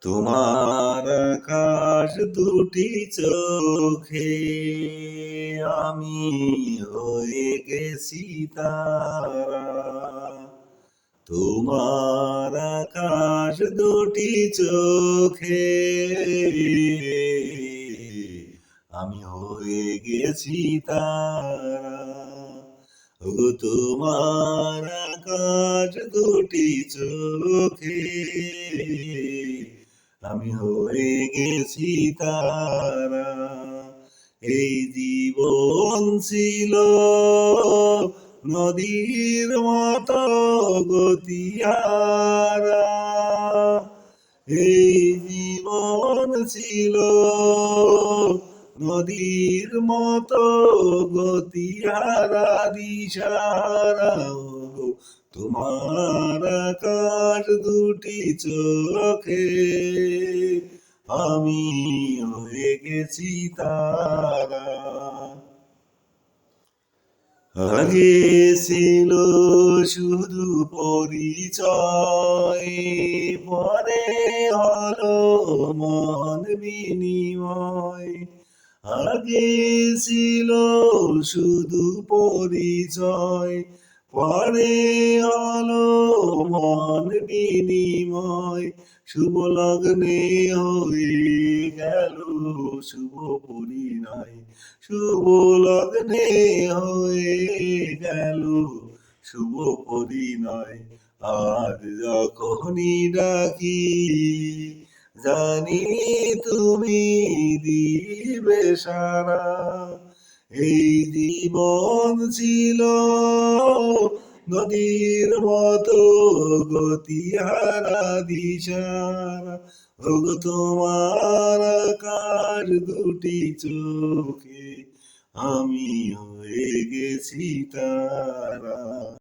তোমার আকাশ দুটি চোখে আমি হয়ে গেছি তারা। তোমার আকাশ দুটি চোখে আমি হয়ে গেছি তারা। ও তোমার আকাশ দুটি চোখে আমি হয়ে গেছি তারা। এই জীবন ছিল নদীর মতো গতিহারা, এই জীবন ছিল নদীর মতো গতিহারা দিশারা। তোমার আকাশ দুটি চোখে আমি হয়ে গেছি তারা। আগে ছিল শুধু পরিচয়, পরে হলো মন বিনিময়। আগে ছিল শুধু পরিচয়, পরে হলো মন বিনিময়। শুভ লগ্নে হয়ে গেল শুভ পরিণয়, শুভ লগ্নে হয়ে গেল শুভ পরিণয়। আজ যখনই ডাকি জানি তুমি দিবে সারা। এই জীবন ছিল নদীর মতো গতিহারা দিশারা। ওগো তোমার আকাশ দুটি চোখে আমি হয়ে গেছি তারা।